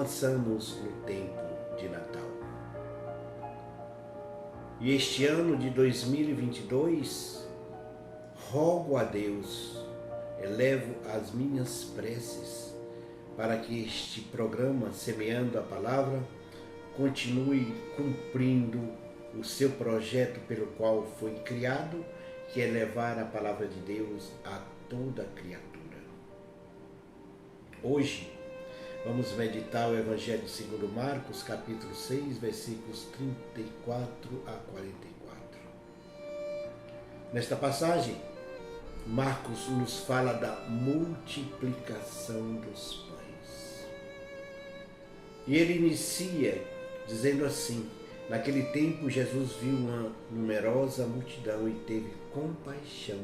avançamos no tempo de Natal. E este ano de 2022, rogo a Deus, elevo as minhas preces para que este programa, Semeando a Palavra, continue cumprindo o seu projeto pelo qual foi criado, que é levar a Palavra de Deus a toda criatura. Hoje, vamos meditar o Evangelho segundo Marcos, capítulo 6, versículos 34 a 44. Nesta passagem, Marcos nos fala da multiplicação dos pães. E ele inicia dizendo assim: naquele tempo Jesus viu uma numerosa multidão e teve compaixão,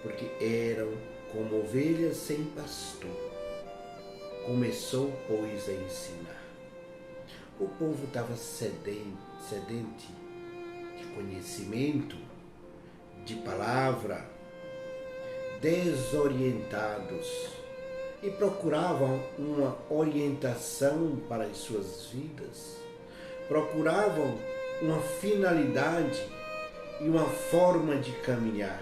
porque eram como ovelhas sem pastor. Começou, pois, a ensinar. O povo estava sedente de conhecimento, de palavra, desorientados, e procuravam uma orientação para as suas vidas, procuravam uma finalidade e uma forma de caminhar.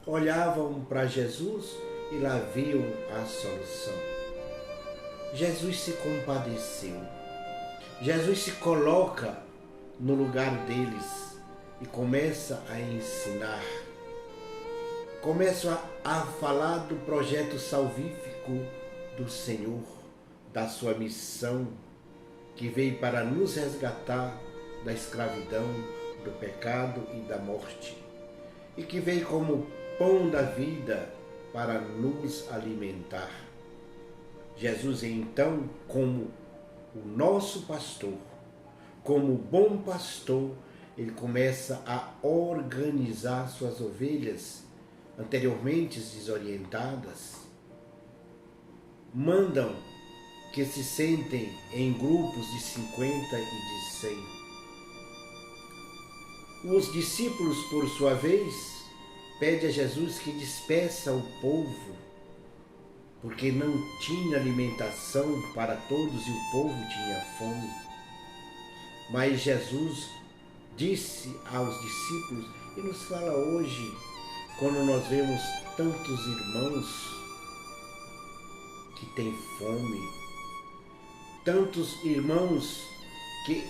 Olhavam para Jesus e lá viam a solução. Jesus se compadeceu. Jesus se coloca no lugar deles e começa a ensinar. Começa a falar do projeto salvífico do Senhor, da sua missão, que veio para nos resgatar da escravidão, do pecado e da morte, e que veio como pão da vida para nos alimentar. Jesus, então, como o nosso pastor, como bom pastor, ele começa a organizar suas ovelhas, anteriormente desorientadas. Mandam que se sentem em grupos de 50 e de 100. Os discípulos, por sua vez, pedem a Jesus que despeça o povo, porque não tinha alimentação para todos e o povo tinha fome. Mas Jesus disse aos discípulos, e nos fala hoje, quando nós vemos tantos irmãos que têm fome, tantos irmãos que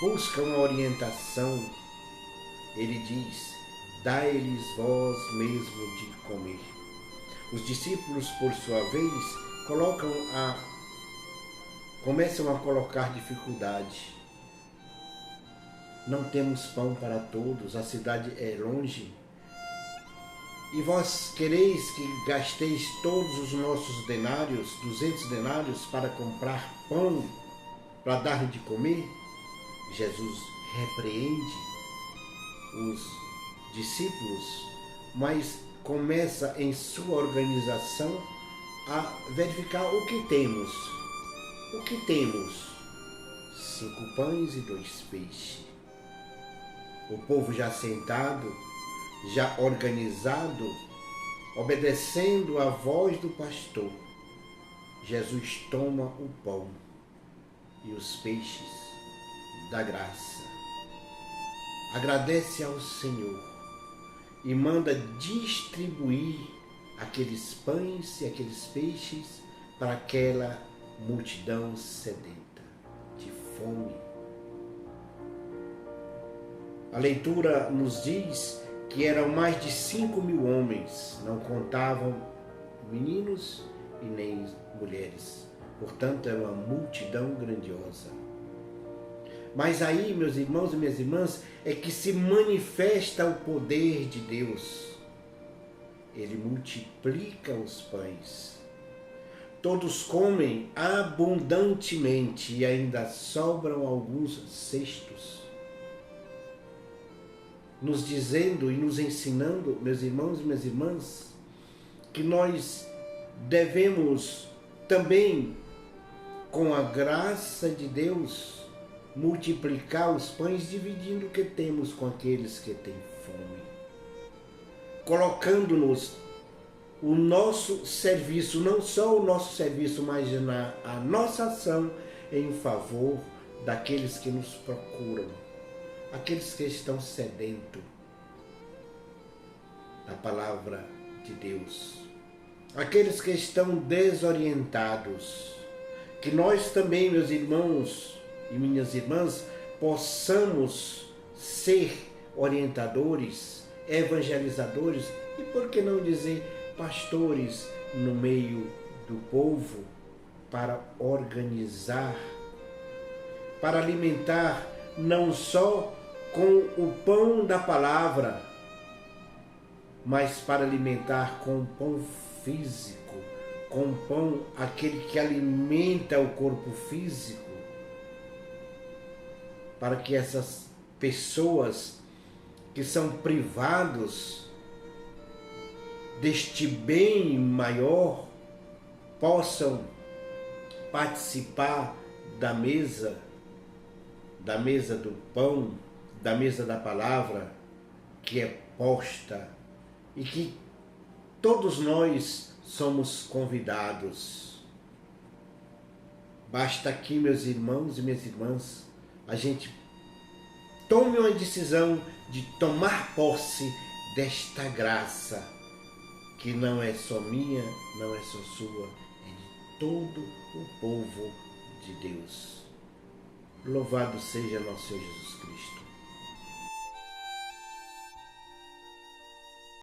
buscam a orientação, ele diz: dai-lhes vós mesmo de comer. Os discípulos, por sua vez, começam a colocar dificuldade. Não temos pão para todos, a cidade é longe. E vós quereis que gasteis todos os nossos denários, 200 denários, para comprar pão, para dar de comer? Jesus repreende os discípulos, mas começa em sua organização a verificar o que temos. O que temos? 5 pães e 2 peixes. O povo já sentado, já organizado, obedecendo à voz do pastor. Jesus toma o pão e os peixes da graça. Agradece ao Senhor e manda distribuir aqueles pães e aqueles peixes para aquela multidão sedenta, de fome. A leitura nos diz que eram mais de 5.000 homens, não contavam meninos e nem mulheres. Portanto, era uma multidão grandiosa. Mas aí, meus irmãos e minhas irmãs, é que se manifesta o poder de Deus. Ele multiplica os pães. Todos comem abundantemente e ainda sobram alguns cestos. Nos dizendo e nos ensinando, meus irmãos e minhas irmãs, que nós devemos também, com a graça de Deus, multiplicar os pães, dividindo o que temos com aqueles que têm fome, colocando-nos o nosso serviço, não só o nosso serviço, mas a nossa ação em favor daqueles que nos procuram, aqueles que estão sedentos da palavra de Deus, aqueles que estão desorientados. Que nós também, meus irmãos e minhas irmãs, possamos ser orientadores, evangelizadores e, por que não dizer, pastores no meio do povo, para organizar, para alimentar não só com o pão da palavra, mas para alimentar com o pão físico, com o pão, aquele que alimenta o corpo físico, para que essas pessoas que são privados deste bem maior possam participar da mesa do pão, da mesa da palavra que é posta, e que todos nós somos convidados. Basta aqui, meus irmãos e minhas irmãs, a gente tome uma decisão de tomar posse desta graça, que não é só minha, não é só sua, é de todo o povo de Deus. Louvado seja nosso Senhor Jesus Cristo.